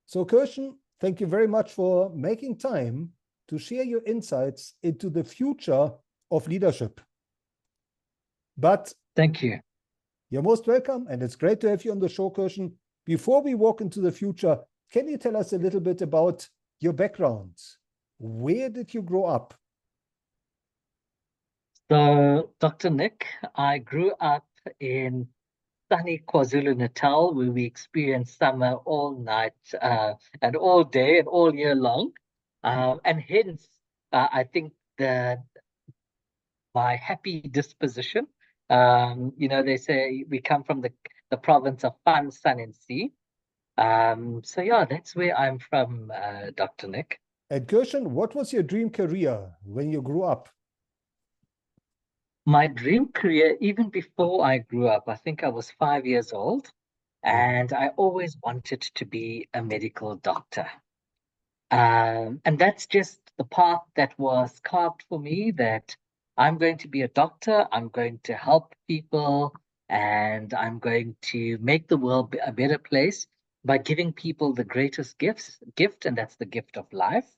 So, Kershen, thank you very much for making time to share your insights into the future of leadership. But Thank you. you're most welcome, and it's great to have you on the show, Kershen. Before we walk into the future, can you tell us a little bit about your background? Where did you grow up? So, Dr. Nick, I grew up in sunny KwaZulu-Natal, where we experience summer all night and all day and all year long. And hence, I think my happy disposition. They say we come from the province of fun, sun, and sea. So yeah, that's where I'm from, Dr. Nick. And Kershen, what was your dream career when you grew up? My dream career, even before I grew up, I think I was 5 years old, and I always wanted to be a medical doctor. And that's just the path that was carved for me, that I'm going to be a doctor, I'm going to help people, and I'm going to make the world a better place by giving people the greatest gift, and that's the gift of life.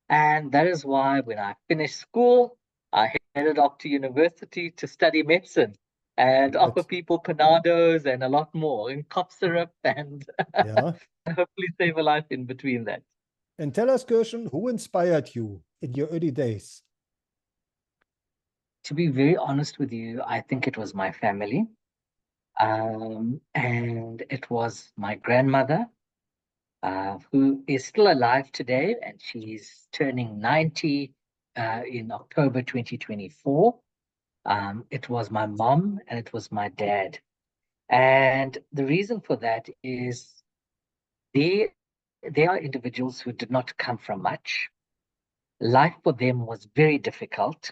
And that is why when I finished school, I headed off to university to study medicine and offer people panados and a lot more, and cough syrup, and Yeah. hopefully save a life in between that. And tell us, Kershen, who inspired you in your early days? To be very honest with you, I think it was my family. And it was my grandmother, who is still alive today, and she's turning 90 in October 2024. It was my mom and it was my dad. And the reason for that is they, they are individuals who did not come from much. Life for them was very difficult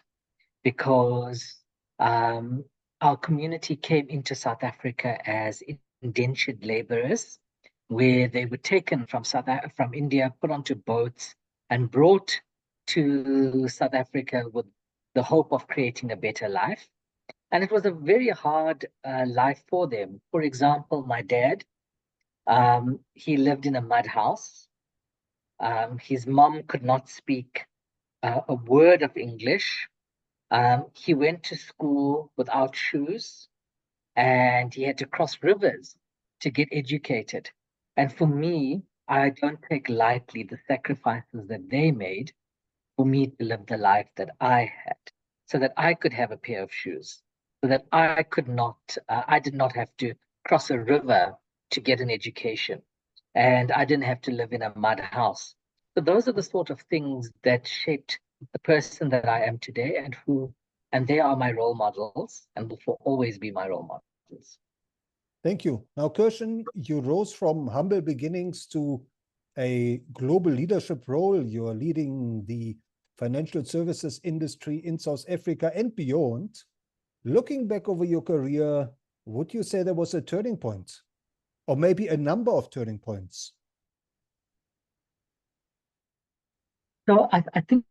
because our community came into South Africa as indentured laborers, where they were taken from India, put onto boats, and brought to South Africa with the hope of creating a better life. And it was a very hard life for them. For example, my dad, he lived in a mud house. His mom could not speak a word of English. He went to school without shoes, and he had to cross rivers to get educated. And for me, I don't take lightly the sacrifices that they made for me to live the life that I had, so that I could have a pair of shoes, so that I did not have to cross a river to get an education, and I didn't have to live in a mud house. So those are the sort of things that shaped the person that I am today, and they are my role models and will always be my role models. Thank you. Now, Kershen, you rose from humble beginnings to a global leadership role. You're leading the financial services industry in South Africa and beyond. Looking back over your career, would you say there was a turning point, or maybe a number of turning points? So I think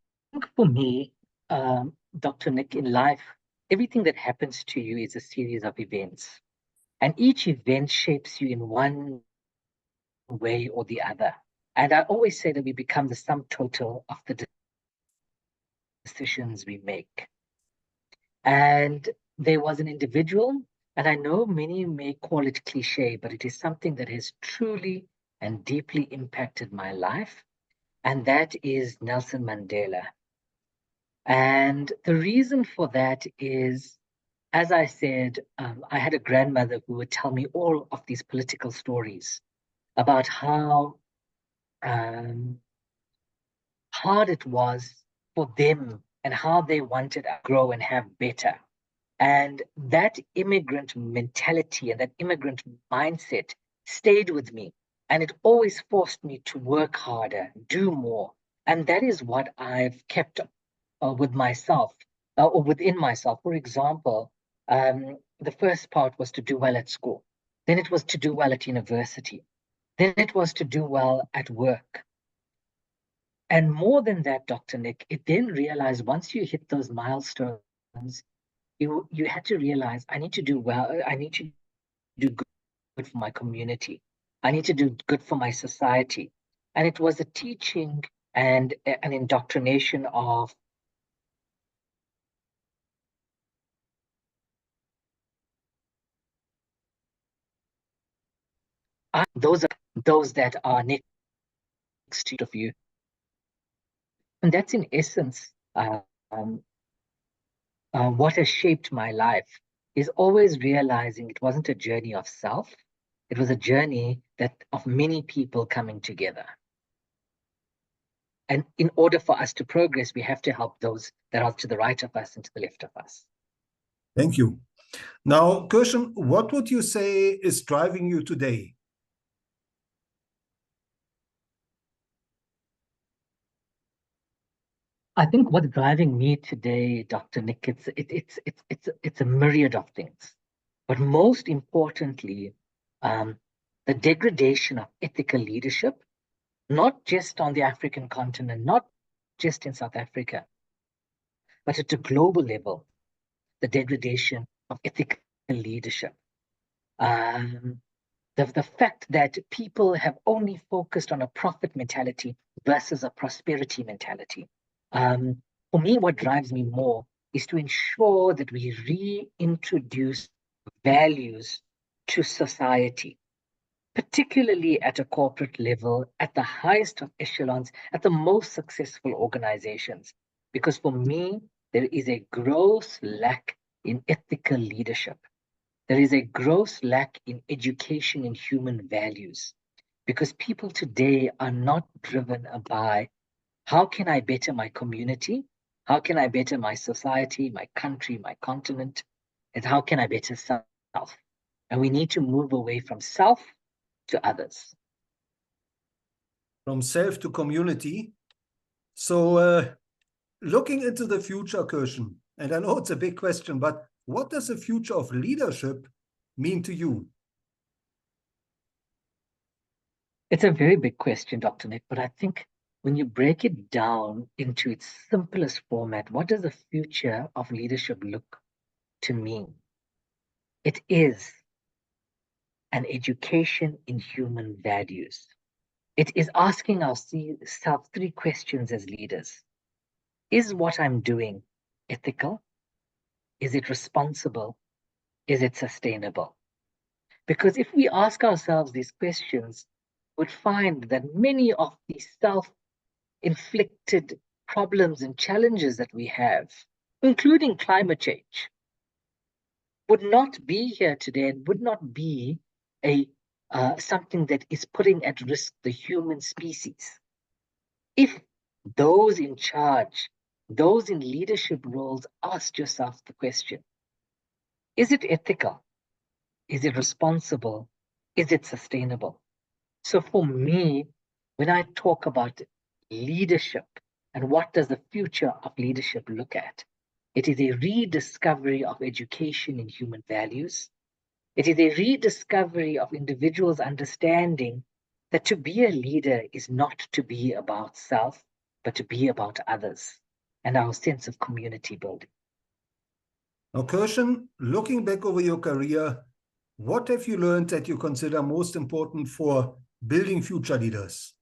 for me, Dr. Nick, in life, everything that happens to you is a series of events. And each event shapes you in one way or the other. And I always say that we become the sum total of the decisions we make. And there was an individual, and I know many may call it cliche, but it is something that has truly and deeply impacted my life. And that is Nelson Mandela. And the reason for that is, as I said, I had a grandmother who would tell me all of these political stories about how hard it was for them and how they wanted to grow and have better. And that immigrant mentality and that immigrant mindset stayed with me. And it always forced me to work harder, do more. And that is what I've kept with myself or within myself. For example, the first part was to do well at school. Then it was to do well at university. Then it was to do well at work. And more than that, Dr. Nick, it then realized once you hit those milestones, you had to realize I need to do well. I need to do good for my community. I need to do good for my society. And it was a teaching and an indoctrination of those that are next to you. And that's in essence what has shaped my life, is always realizing it wasn't a journey of self. It was a journey of many people coming together. And in order for us to progress, we have to help those that are to the right of us and to the left of us. Thank you. Now, Kershen, what would you say is driving you today? I think what's driving me today, Dr. Nick, it's a myriad of things. But most importantly, the degradation of ethical leadership, not just on the African continent, not just in South Africa, but at a global level, the degradation of ethical leadership. The fact that people have only focused on a profit mentality versus a prosperity mentality. For me, what drives me more is to ensure that we reintroduce values to society, particularly at a corporate level, at the highest of echelons, at the most successful organizations. Because for me, there is a gross lack in ethical leadership. There is a gross lack in education in human values, because people today are not driven by how can I better my community? How can I better my society, my country, my continent? And how can I better self? And we need to move away from self to others. From self to community. So looking into the future, Kershen, and I know it's a big question, but what does the future of leadership mean to you? It's a very big question, Dr. Nick, but I think when you break it down into its simplest format, what does the future of leadership look to me? It is an education in human values. It is asking ourselves three questions as leaders. Is what I'm doing ethical? Is it responsible? Is it sustainable? Because if we ask ourselves these questions, we'd find that many of these self-inflicted problems and challenges that we have, including climate change, would not be here today and would not be something that is putting at risk the human species. If those in charge, those in leadership roles, ask yourself the question, is it ethical? Is it responsible? Is it sustainable? So for me, when I talk about leadership and what does the future of leadership look at, it is a rediscovery of education in human values. It is a rediscovery of individuals understanding that to be a leader is not to be about self, but to be about others and our sense of community building. Now, Kershen, looking back over your career, what have you learned that you consider most important for building future leaders?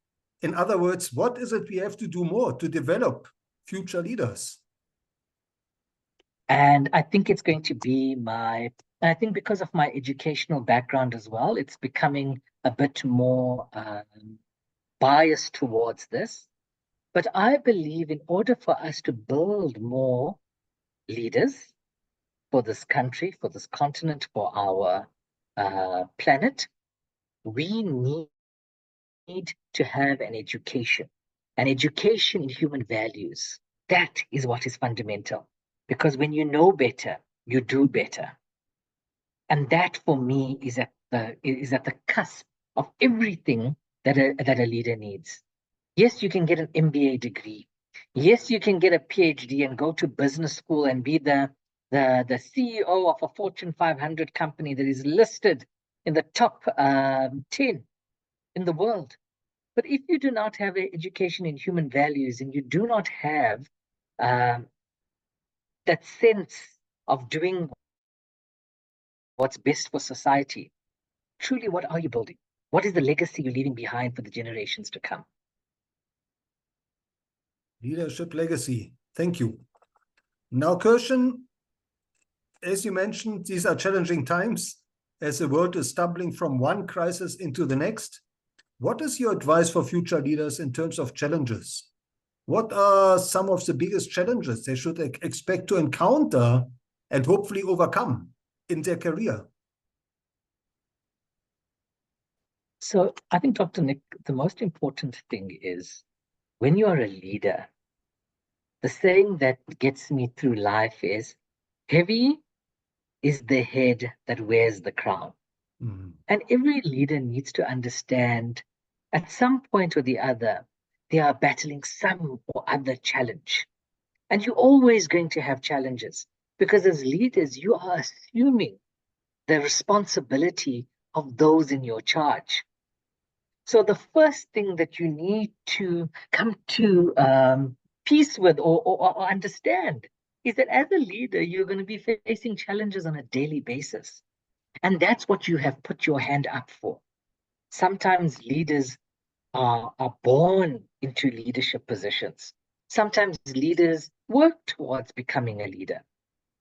In other words, what is it we have to do more to develop future leaders? And I think it's going to be I think because of my educational background as well, it's becoming a bit more biased towards this. But I believe in order for us to build more leaders for this country, for this continent, for our planet, we need to have an education in human values. That is what is fundamental. Because when you know better, you do better. And that for me is at the cusp of everything that a leader needs. Yes, you can get an MBA degree. Yes, you can get a PhD and go to business school and be the CEO of a Fortune 500 company that is listed in the top 10 in the world. But if you do not have an education in human values and you do not have that sense of doing what's best for society, truly, what are you building? What is the legacy you're leaving behind for the generations to come? Leadership legacy. Thank you. Now, Kershen, as you mentioned, these are challenging times as the world is stumbling from one crisis into the next. What is your advice for future leaders in terms of challenges? What are some of the biggest challenges they should expect to encounter and hopefully overcome in their career? So I think, Dr. Nick, the most important thing is when you are a leader, the saying that gets me through life is, heavy is the head that wears the crown. And every leader needs to understand at some point or the other, they are battling some or other challenge. And you're always going to have challenges because as leaders, you are assuming the responsibility of those in your charge. So the first thing that you need to come to peace with or understand is that as a leader, you're going to be facing challenges on a daily basis. And that's what you have put your hand up for. Sometimes leaders are born into leadership positions. Sometimes leaders work towards becoming a leader.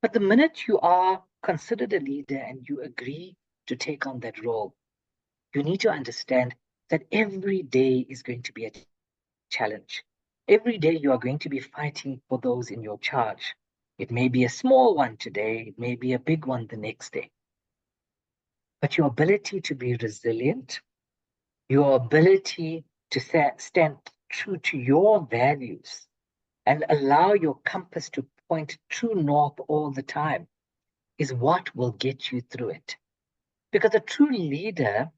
But the minute you are considered a leader and you agree to take on that role, you need to understand that every day is going to be a challenge. Every day you are going to be fighting for those in your charge. It may be a small one today, it may be a big one the next day. But your ability to be resilient, your ability to stand true to your values and allow your compass to point true north all the time is what will get you through it. Because a true leader,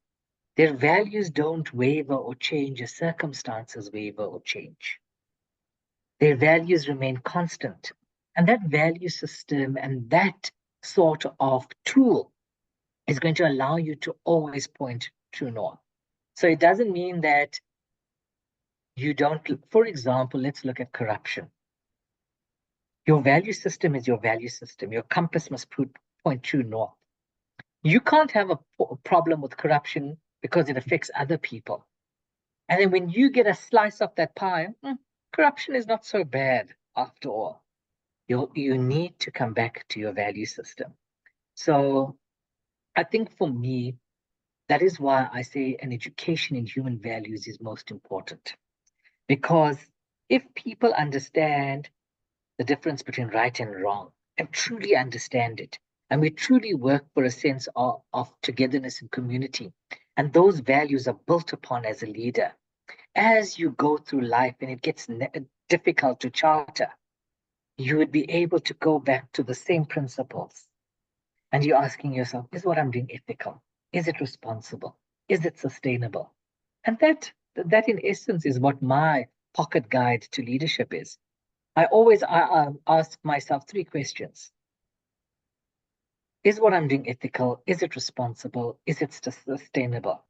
their values don't waver or change as circumstances waver or change. Their values remain constant. And that value system and that sort of tool is going to allow you to always point true north. So it doesn't mean that you don't, for example, let's look at corruption. Your value system is your value system. Your compass must point true north. You can't have a problem with corruption because it affects other people. And then when you get a slice of that pie, corruption is not so bad after all. You need to come back to your value system. So I think for me, that is why I say an education in human values is most important. Because if people understand the difference between right and wrong and truly understand it, and we truly work for a sense of togetherness and community, and those values are built upon as a leader, as you go through life and it gets difficult to charter, you would be able to go back to the same principles. And you're asking yourself, is what I'm doing ethical? Is it responsible? Is it sustainable? And that in essence is what my pocket guide to leadership is. I always ask myself 3 questions. Is what I'm doing ethical? Is it responsible? Is it sustainable?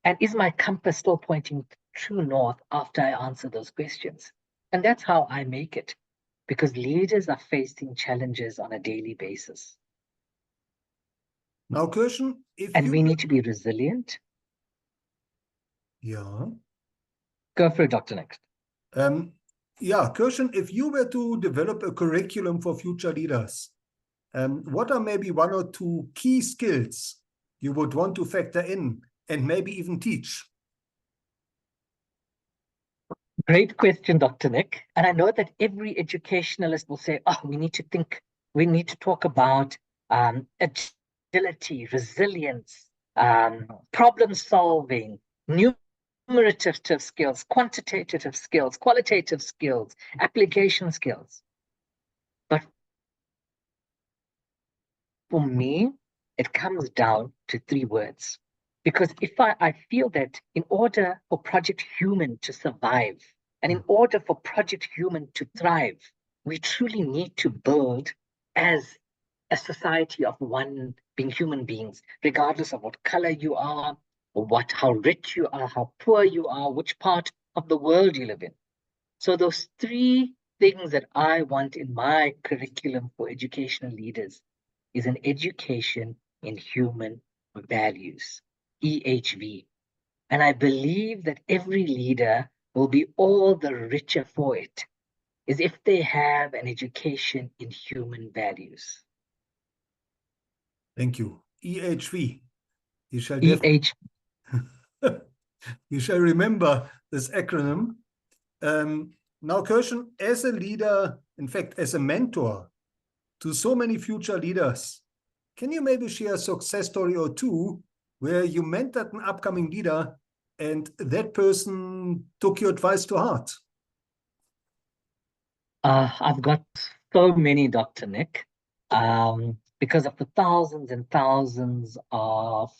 And is my compass still pointing true north after I answer those questions? And that's how I make it, because leaders are facing challenges on a daily basis. Now, Kershen, and we need to be resilient. Yeah. Go for it, Dr. Next. Yeah, Kershen, if you were to develop a curriculum for future leaders, what are maybe 1 or 2 key skills you would want to factor in and maybe even teach? Great question, Dr. Nick. And I know that every educationalist will say, oh, we need to talk about agility, resilience, problem solving, numerative skills, quantitative skills, qualitative skills, application skills. But for me, it comes down to 3 words. Because if I feel that in order for Project Human to survive, and in order for Project Human to thrive, we truly need to build as a society of one, being human beings, regardless of what color you are, or how rich you are, how poor you are, which part of the world you live in. So those 3 things that I want in my curriculum for educational leaders is an education in human values, EHV. And I believe that every leader will be all the richer for it is if they have an education in human values. Thank you. EHV. You shall EH. you shall remember this acronym. Now, Kershen, as a leader, in fact, as a mentor to so many future leaders, can you maybe share a success story or two where you mentored an upcoming leader and that person took your advice to heart? I've got so many, Dr. Nick, because of the thousands and thousands of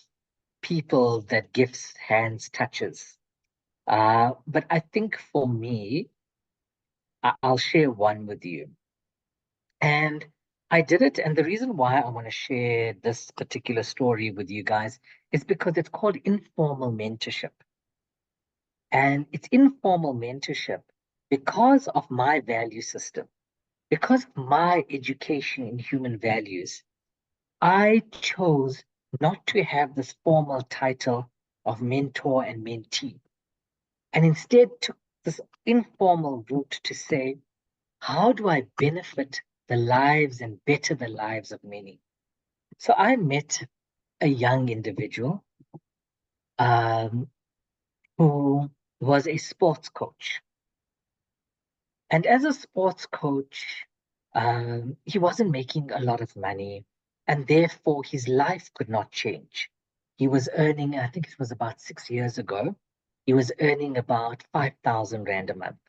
people that Gifts Hands touches. But I think for me, I'll share one with you. And I did it. And the reason why I want to share this particular story with you guys is because it's called informal mentorship. And it's informal mentorship because of my value system, because of my education in human values. I chose not to have this formal title of mentor and mentee, and instead took this informal route to say, how do I benefit the lives and better the lives of many? So I met a young individual who was a sports coach. And as a sports coach, he wasn't making a lot of money, and therefore his life could not change. He was earning, I think it was about 6 years ago, he was earning about 5,000 Rand a month.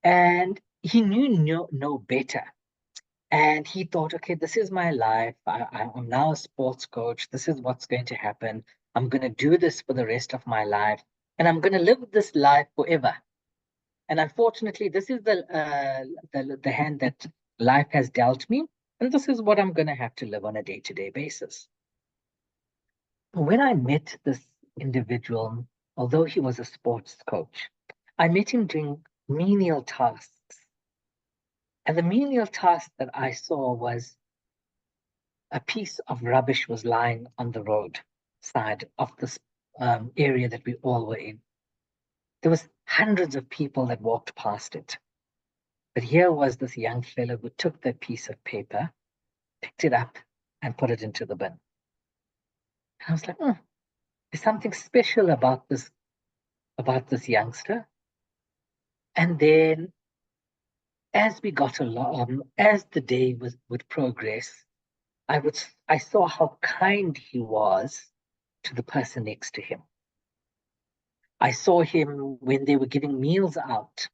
And he knew no better. And he thought, okay, this is my life. I'm now a sports coach. This is what's going to happen. I'm going to do this for the rest of my life. And I'm going to live this life forever. And unfortunately, this is the hand that life has dealt me. And this is what I'm going to have to live on a day-to-day basis. When I met this individual, although he was a sports coach, I met him doing menial tasks. And the menial task that I saw was a piece of rubbish was lying on the road side of this area that we all were in. There was hundreds of people that walked past it. But here was this young fellow who took that piece of paper, picked it up, and put it into the bin. And I was like, there's something special about this youngster. And then as we got along, as the day would progress, I saw how kind he was to the person next to him. I saw him when they were giving meals out,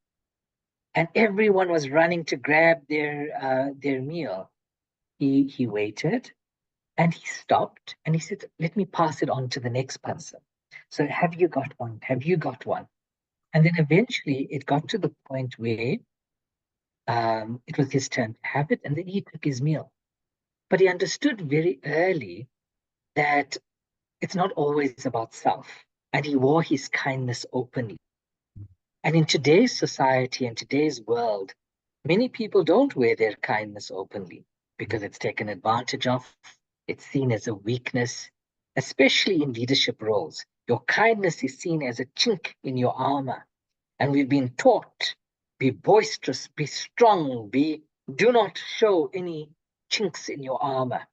and everyone was running to grab their meal. He waited, and he stopped, and he said, "Let me pass it on to the next person. So have you got one? Have you got one?" And then eventually it got to the point where it was his turn to have it, and then he took his meal. But he understood very early that it's not always about self, and he wore his kindness openly. And in today's society and today's world, many people don't wear their kindness openly because it's taken advantage of. It's seen as a weakness, especially in leadership roles. Your kindness is seen as a chink in your armor. And we've been taught, be boisterous, be strong, do not show any chinks in your armor.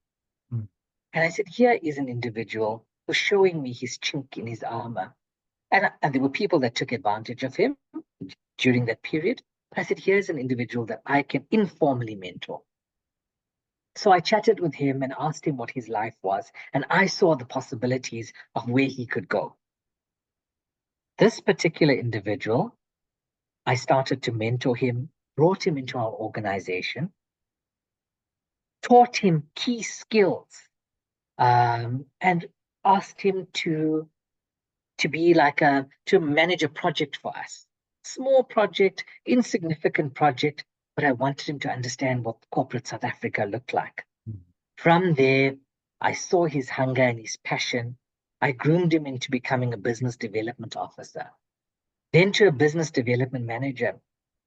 And I said, here is an individual who's showing me his chink in his armor. And there were people that took advantage of him during that period. But I said, here's an individual that I can informally mentor. So I chatted with him and asked him what his life was. And I saw the possibilities of where he could go. This particular individual, I started to mentor him, brought him into our organization, taught him key skills, and asked him to be to manage a project for us. Small project, insignificant project, but I wanted him to understand what corporate South Africa looked like. From there, I saw his hunger and his passion. I groomed him into becoming a business development officer, then to a business development manager,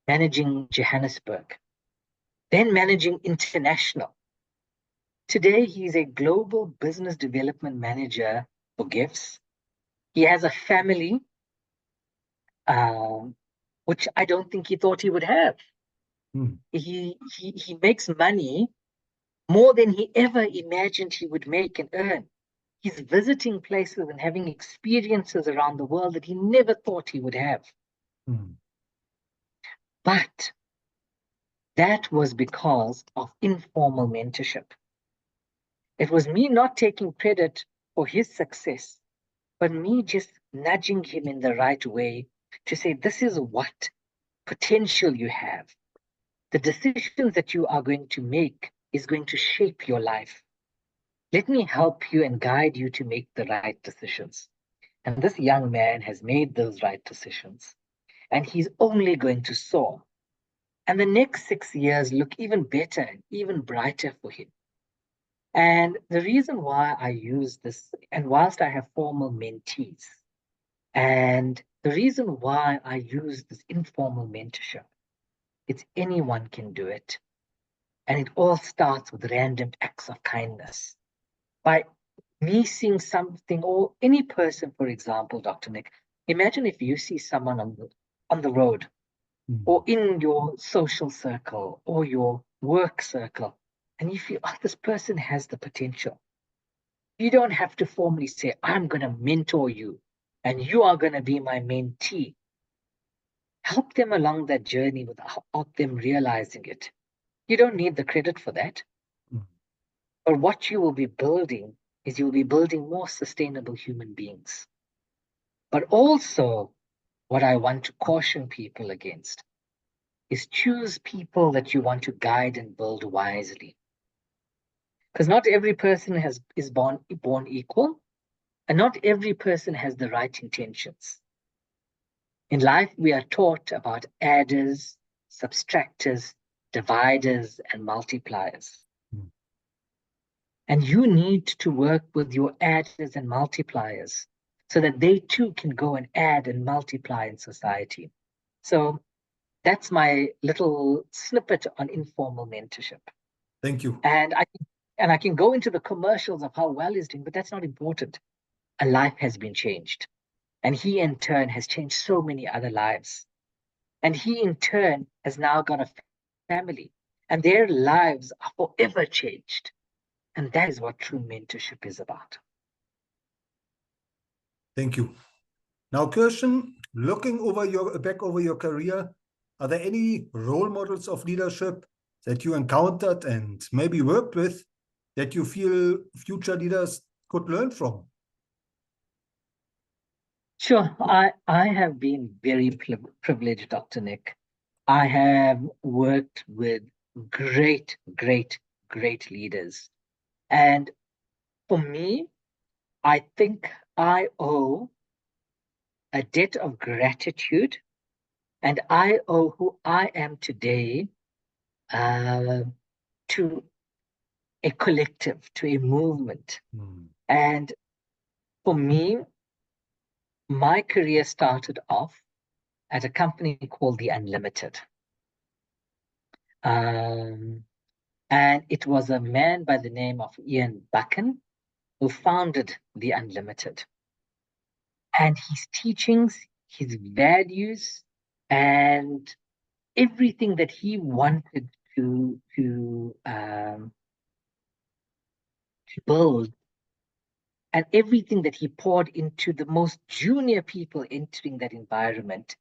managing Johannesburg, then managing international. Today, he's a global business development manager for Gifts. He has a family which I don't think he thought he would have. Mm. He makes money more than he ever imagined he would make and earn. He's visiting places and having experiences around the world that he never thought he would have. Mm. But that was because of informal mentorship. It was me not taking credit for his success, but me just nudging him in the right way to say, this is what potential you have. The decisions that you are going to make is going to shape your life. Let me help you and guide you to make the right decisions. And this young man has made those right decisions. And he's only going to soar. And the next 6 years look even better and even brighter for him. And the reason why I use this, and whilst I have formal mentees, and the reason why I use this informal mentorship, it's anyone can do it. And it all starts with random acts of kindness. By me seeing something, or any person, for example, Dr. Nick, imagine if you see someone on the road, or in your social circle or your work circle, and you feel, oh, this person has the potential. You don't have to formally say, I'm going to mentor you and you are going to be my mentee. Help them along that journey without them realizing it. You don't need the credit for that. Mm. But what you will be building is you'll be building more sustainable human beings. But also, what I want to caution people against is choose people that you want to guide and build wisely. Because not every person is born equal, and not every person has the right intentions. In life, we are taught about adders, subtractors, dividers, and multipliers. Mm. And you need to work with your adders and multipliers so that they too can go and add and multiply in society. So that's my little snippet on informal mentorship. Thank you. And I can go into the commercials of how well he's doing, but that's not important. A life has been changed. And he in turn has changed so many other lives. And he in turn has now got a family. And their lives are forever changed. And that is what true mentorship is about. Thank you. Now, Kershen, looking back over your career, are there any role models of leadership that you encountered and maybe worked with that you feel future leaders could learn from? Sure. I have been very privileged, Dr. Nick. I have worked with great, great, great leaders. And for me, I think I owe a debt of gratitude, and I owe who I am today to a collective, to a movement. And for me, my career started off at a company called The Unlimited. And it was a man by the name of Ian Buchan who founded The Unlimited. And his teachings, his values, and everything that he wanted to build, and everything that he poured into the most junior people entering that environment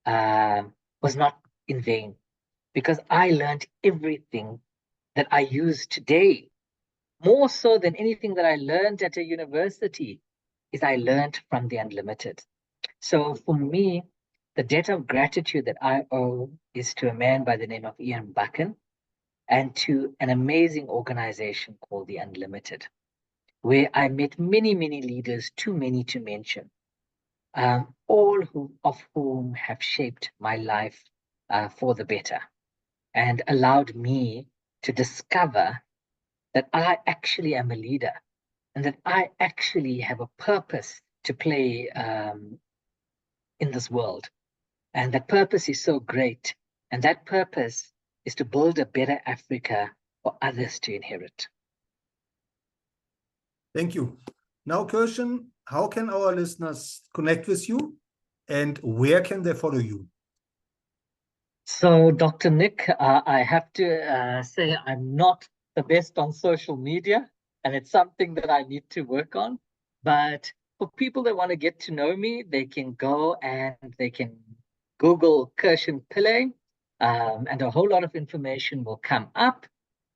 was not in vain, because I learned everything that I use today, more so than anything that I learned at a university, is I learned from The Unlimited. So for me, the debt of gratitude that I owe is to a man by the name of Ian Buchan and to an amazing organization called The Unlimited, where I met many, many leaders, too many to mention, all of whom have shaped my life for the better and allowed me to discover that I actually am a leader and that I actually have a purpose to play in this world. And that purpose is so great. And that purpose is to build a better Africa for others to inherit. Thank you. Now, Kershen, how can our listeners connect with you? and where can they follow you? So, Dr. Nick, I have to say I'm not the best on social media, and it's something that I need to work on. But for people that want to get to know me, they can go and they can Google Kershen Pillay, and a whole lot of information will come up.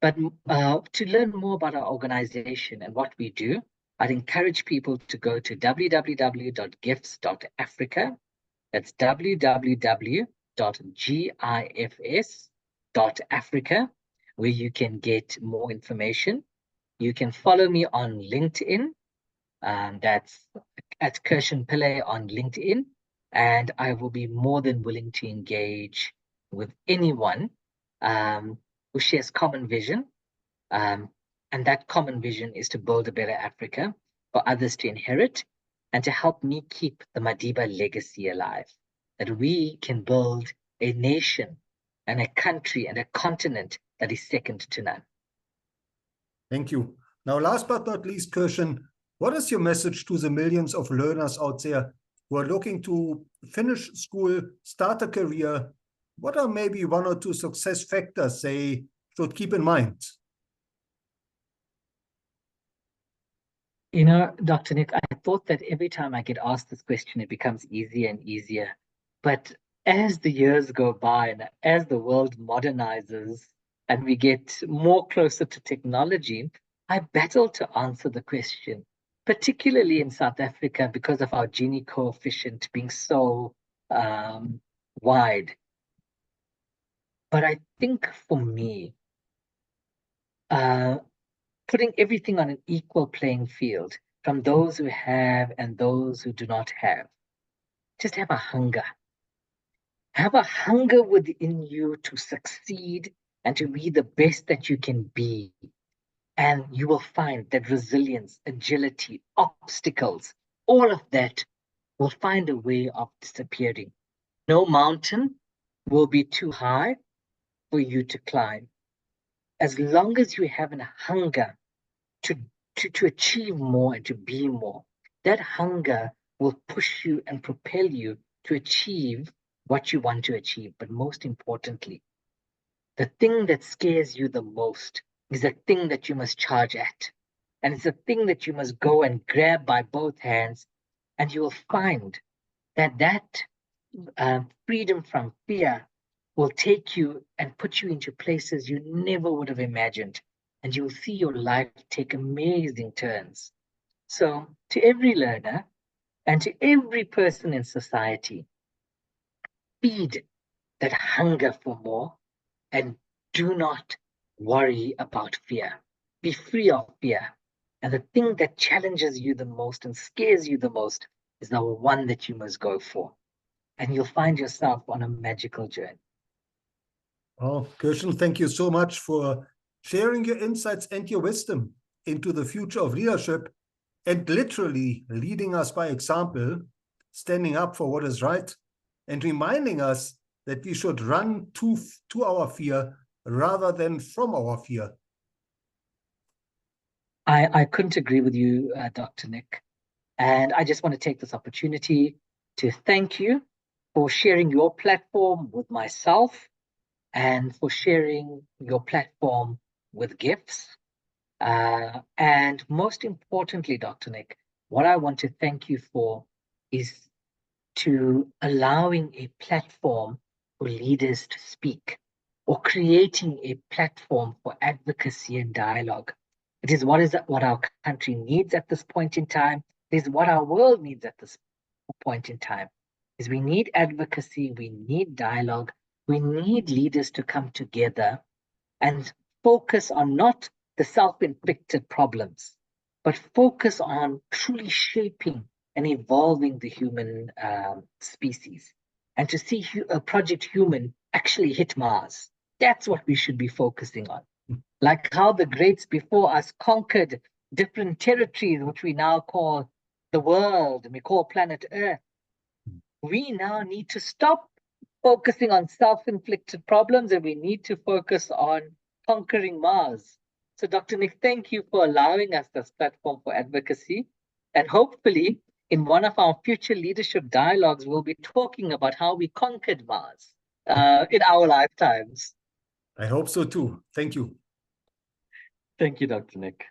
But to learn more about our organization and what we do, I'd encourage people to go to www.gifts.africa. That's www.gifs.africa, where you can get more information. You can follow me on LinkedIn. That's at Kershen Pillay on LinkedIn. And I will be more than willing to engage with anyone who shares common vision. And that common vision is to build a better Africa for others to inherit and to help me keep the Madiba legacy alive. That we can build a nation and a country and a continent that is second to none. Thank you. Now, last but not least, Kershen, what is your message to the millions of learners out there who are looking to finish school, start a career? What are maybe one or two success factors they should keep in mind? You know, Dr. Nick, I thought that every time I get asked this question, it becomes easier and easier. But as the years go by and as the world modernizes and we get more closer to technology, I battle to answer the question, particularly in South Africa because of our Gini coefficient being so wide. But I think for me, putting everything on an equal playing field from those who have and those who do not have. Just have a hunger. Have a hunger within you to succeed and to be the best that you can be. And you will find that resilience, agility, obstacles, all of that will find a way of disappearing. No mountain will be too high for you to climb. As long as you have a hunger to achieve more and to be more, that hunger will push you and propel you to achieve what you want to achieve. But most importantly, the thing that scares you the most is the thing that you must charge at. And it's the thing that you must go and grab by both hands. And you will find that freedom from fear will take you and put you into places you never would have imagined. And you will see your life take amazing turns. So, to every learner and to every person in society, feed that hunger for more and do not worry about fear. Be free of fear. And the thing that challenges you the most and scares you the most is the one that you must go for. And you'll find yourself on a magical journey. Oh, Kershen, thank you so much for sharing your insights and your wisdom into the future of leadership and literally leading us by example, standing up for what is right, and reminding us that we should run to our fear rather than from our fear. I couldn't agree with you, Dr. Nick. And I just want to take this opportunity to thank you for sharing your platform with myself and for sharing your platform with gifts. And most importantly, Dr. Nick, what I want to thank you for is to allowing a platform for leaders to speak or creating a platform for advocacy and dialogue. It is what our country needs at this point in time. It is what our world needs at this point in time. Is we need advocacy, we need dialogue, we need leaders to come together and focus on not the self-inflicted problems, but focus on truly shaping and evolving the human species. And to see Project Human actually hit Mars. That's what we should be focusing on. Like how the greats before us conquered different territories, which we now call the world, and we call planet Earth. We now need to stop focusing on self-inflicted problems and we need to focus on conquering Mars. So Dr. Nick, thank you for allowing us this platform for advocacy. And hopefully in one of our future leadership dialogues, we'll be talking about how we conquered Mars in our lifetimes. I hope so too. Thank you. Thank you, Dr. Nick.